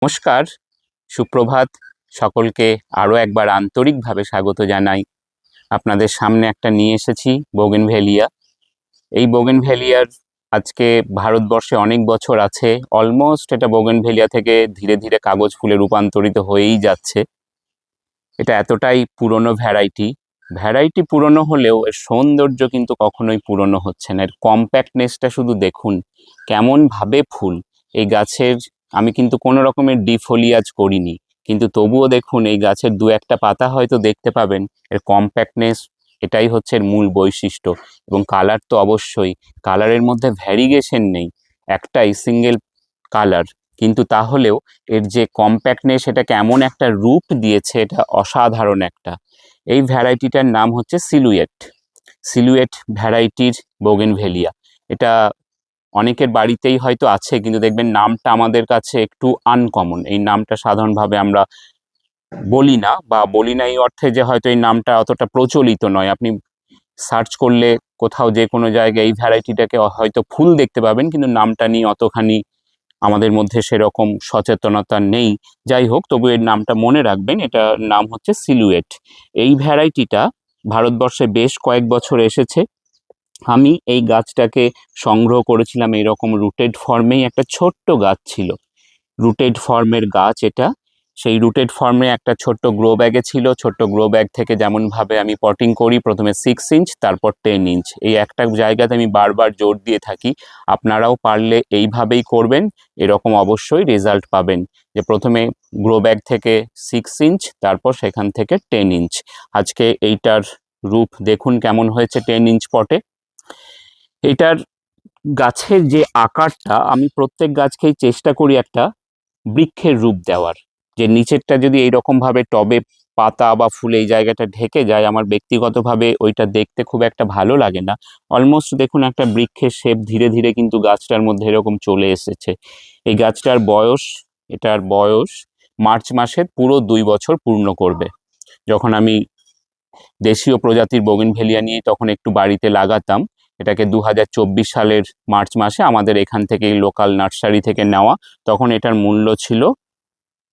নমস্কার, সুপ্রভাত। সকলকে আরও একবার আন্তরিকভাবে স্বাগত জানাই। আপনাদের সামনে একটা নিয়ে এসেছি বোগেনভেলিয়া। এই বোগেনভেলিয়ার আজকে ভারতবর্ষে অনেক বছর আছে। অলমোস্ট এটা বোগেনভেলিয়া থেকে ধীরে ধীরে কাগজ ফুলে রূপান্তরিত হয়েই যাচ্ছে। এটা এতটাই পুরনো ভ্যারাইটি পুরনো হলেও এর সৌন্দর্য কিন্তু কখনোই পুরনো হচ্ছে না। এর কম্প্যাক্টনেসটা শুধু দেখুন, কেমনভাবে ফুল। এই গাছের আমি কিন্তু কোনো রকমের ডিফোলিয়াজ করিনি, কিন্তু তবুও দেখুন এই গাছের দু একটা পাতা হয়তো দেখতে পাবেন। এর কম্প্যাক্টনেস, এটাই হচ্ছে এর মূল বৈশিষ্ট্য। এবং কালার তো অবশ্যই, কালারের মধ্যে ভ্যারিগেশন নেই, একটাই সিঙ্গেল কালার, কিন্তু তাহলেও এর যে কম্প্যাক্টনেস, এটাকে এমন একটা রূপ দিয়েছে, এটা অসাধারণ একটা। এই ভ্যারাইটিটার নাম হচ্ছে সিলুয়েট ভ্যারাইটির বোগেনভেলিয়া। এটা অনেকের বাড়িতেই হয়তো আছে, কিন্তু দেখবেন নামটা আমাদের কাছে একটু আনকমন। এই নামটা সাধারণভাবে আমরা বলি না, বা বলি না এই অর্থে যে হয়তো এই নামটা অতটা প্রচলিত নয়। আপনি সার্চ করলে কোথাও যে কোনো জায়গায় এই ভ্যারাইটিটাকে হয়তো ফুল দেখতে পাবেন, কিন্তু নামটা নিয়ে অতখানি আমাদের মধ্যে সেরকম সচেতনতা নেই। যাই হোক, তবু এর নামটা মনে রাখবেন, এটার নাম হচ্ছে সিলুয়েট। এই ভ্যারাইটিটা ভারতবর্ষে বেশ কয়েক বছর এসেছে। আমি এই গাছটাকে সংগ্রহ করেছিলাম এইরকম রুটেড ফর্মেই। একটা ছোট্ট গাছ ছিল, রুটেড ফর্মের গাছ এটা। সেই রুটেড ফর্মে একটা ছোট্ট গ্রো ব্যাগে ছিল। ছোট্ট গ্রো ব্যাগ থেকে যেমনভাবে আমি পটিং করি, প্রথমে 6 ইঞ্চ, তারপর 10 ইঞ্চ। এই একটা জায়গাতে আমি বারবার জোর দিয়ে থাকি, আপনারাও পারলে এইভাবেই করবেন, এরকম অবশ্যই রেজাল্ট পাবেন। যে প্রথমে গ্রো ব্যাগ থেকে 6 ইঞ্চ, তারপর সেখান থেকে 10 ইঞ্চ। আজকে এইটার রূপ দেখুন কেমন হয়েছে 10 ইঞ্চ পটে। এটার গাছের যে আকারটা, আমি প্রত্যেক গাছকেই চেষ্টা করি একটা বৃক্ষের রূপ দেওয়ার। যে নিচেরটা যদি এইরকমভাবে টবে পাতা বা ফুল এই জায়গাটা ঢেকে যায়, আমার ব্যক্তিগতভাবে ওইটা দেখতে খুব একটা ভালো লাগে না। অলমোস্ট দেখুন একটা বৃক্ষের শেপ ধীরে ধীরে কিন্তু গাছটার মধ্যে এরকম চলে এসেছে। এই গাছটার বয়স, এটার বয়স মার্চ মাসে পুরো 2 বছর পূর্ণ করবে। যখন আমি দেশীয় প্রজাতির বোগেনভেলিয়া নিয়ে তখন একটু বাড়িতে লাগাতাম, এটাকে 2024 সালের মার্চ মাসে আমাদের এখান থেকে লোকাল নার্সারি থেকে নেওয়া। তখন এটার মূল্য ছিল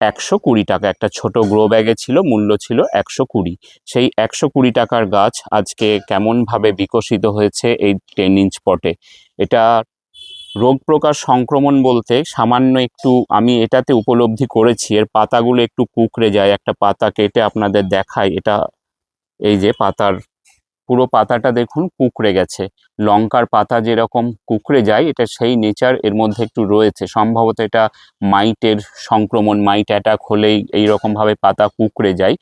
120 টাকা। একটা ছোট গ্রো ব্যাগে ছিল, মূল্য ছিল 120। সেই 120 টাকার গাছ আজকে কেমনভাবে বিকশিত হয়েছে এই 10 ইঞ্চ পটে। এটা রোগ প্রকার সংক্রমণ বলতে সামান্য একটু আমি এটাতে উপলব্ধি করেছি, এর পাতাগুলো একটু কুঁকড়ে যায়। একটা পাতা কেটে আপনাদের দেখাই, এটা এই যে পাতার পুরো পাতাটা দেখুন কুঁকড়ে গেছে। লঙ্কার পাতা যেরকম কুঁকড়ে যায়, এটা সেই নেচার এর মধ্যে একটু রয়েছে। সম্ভবত এটা মাইটের সংক্রমণ, মাইট অ্যাটাক হলেই এইরকমভাবে পাতা কুঁকড়ে যায়।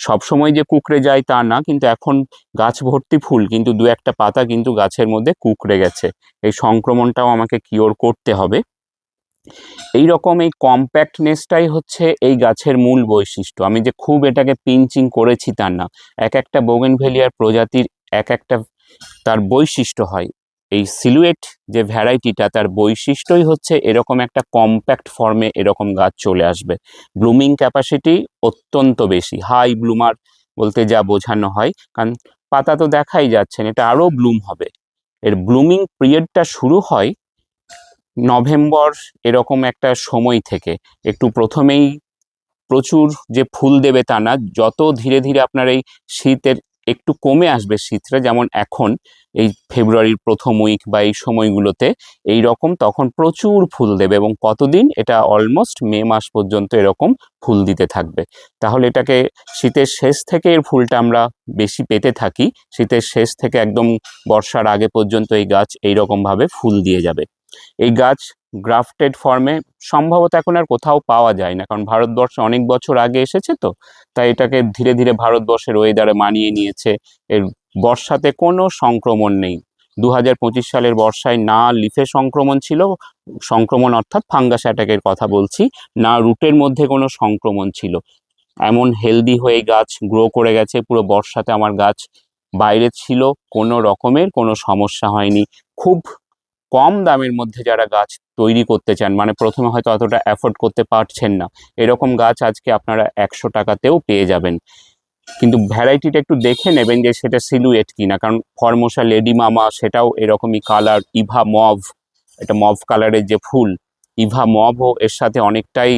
সবসময় যে কুঁকড়ে যায় তা না, কিন্তু এখন গাছ ভর্তি ফুল, কিন্তু দু একটা পাতা কিন্তু গাছের মধ্যে কুঁকড়ে গেছে। এই সংক্রমণটাও আমাকে কিওর করতে হবে। এই রকম এই কম্প্যাক্টনেসটাই হচ্ছে এই গাছের মূল বৈশিষ্ট্য। আমি যে খুব এটাকে পিঞ্চিং করেছি তা না। এক একটা বোগেনভেলিয়ার প্রজাতির এক একটা তার বৈশিষ্ট্য হয়। এই সিলুয়েট যে ভ্যারাইটিটা, তার বৈশিষ্ট্যই হচ্ছে এরকম একটা কম্প্যাক্ট ফর্মে এরকম গাছ চলে আসবে। ব্লুমিং ক্যাপাসিটি অত্যন্ত বেশি, হাই ব্লুমার বলতে যা বোঝানো হয়। কারণ পাতা তো দেখাই যাচ্ছেন, এটা আরও ব্লুম হবে। এর ব্লুমিং পিরিয়ডটা শুরু হয় নভেম্বর এরকম একটা সময় থেকে। একটু প্রথমেই প্রচুর যে ফুল দেবে তা না, যত ধীরে ধীরে আপনার এই শীতের একটু কমে আসবে শীতটা, যেমন এখন এই ফেব্রুয়ারির প্রথম উইক বা এই সময়গুলোতে এই রকম, তখন প্রচুর ফুল দেবে। এবং কতদিন, এটা অলমোস্ট মে মাস পর্যন্ত এরকম ফুল দিতে থাকবে। তাহলে এটাকে শীতের শেষ থেকে এর ফুলটা আমরা বেশি পেতে থাকি। শীতের শেষ থেকে একদম বর্ষার আগে পর্যন্ত এই গাছ এইরকমভাবে ফুল দিয়ে যাবে। এই গাছ গ্রাফটেড ফর্মে সম্ভবত এখন আর কোথাও পাওয়া যায় না, কারণ ভারতবর্ষে অনেক বছর আগে এসেছে তো, তাই এটাকে ধীরে ধীরে ভারতবর্ষের ওয়েদারে মানিয়ে নিয়েছে। এর বর্ষাতে কোনো সংক্রমণ নেই। 2025 সালের বর্ষায় না লিফে সংক্রমণ ছিল, সংক্রমণ অর্থাৎ ফাঙ্গাস অ্যাটাকের কথা বলছি, না রুটের মধ্যে কোনো সংক্রমণ ছিল। এমন হেলদি হয়ে গাছ গ্রো করে গেছে। পুরো বর্ষাতে আমার গাছ বাইরে ছিল, কোনো রকমের কোনো সমস্যা হয়নি। খুব কম দামের মধ্যে যারা গাছ তৈরি করতে চান, মানে প্রথমে হয়তো অতটা অ্যাফোর্ড করতে পারছেন না, এরকম গাছ আজকে আপনারা 100 টাকাতেও পেয়ে যাবেন। কিন্তু ভ্যারাইটিটা একটু দেখে নেবেন যে সেটা সিলুয়েট কিনা, কারণ ফরমোসা লেডি মামা সেটাও এরকমই কালার। ইভা মভ, এটা মভ কালারের যে ফুল, ইভা মভও এর সাথে অনেকটাই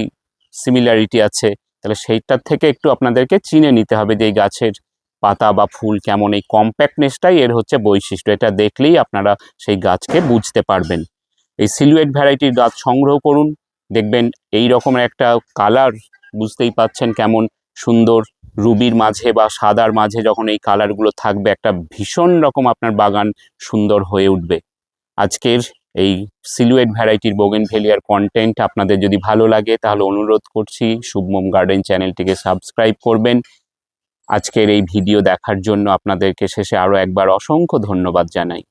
সিমিলারিটি আছে, তাহলে সেইটার থেকে একটু আপনাদেরকে চিনে নিতে হবে যে এই গাছের পাতা বা ফুল কেমন। এই কম্প্যাক্টনেসটাই এর হচ্ছে বৈশিষ্ট্য, এটা দেখলেই আপনারা সেই গাছকে বুঝতে পারবেন। এই সিলুয়েট ভ্যারাইটির গাছ সংগ্রহ করুন, দেখবেন এই রকমের একটা কালার, বুঝতেই পাচ্ছেন কেমন সুন্দর, রুবির মাঝে বা সাদার মাঝে যখন এই কালারগুলো থাকবে, একটা ভীষণ রকম আপনার বাগান সুন্দর হয়ে উঠবে। আজকের এই সিলুয়েট ভ্যারাইটির বোগেনভেলিয়ার কন্টেন্ট আপনাদের যদি ভালো লাগে তাহলে অনুরোধ করছি শুভমম গার্ডেন চ্যানেলটিকে সাবস্ক্রাইব করবেন। আজকের এই ভিডিও দেখার জন্য আপনাদেরকে শেষে আরও একবার অসংখ্য ধন্যবাদ জানাই।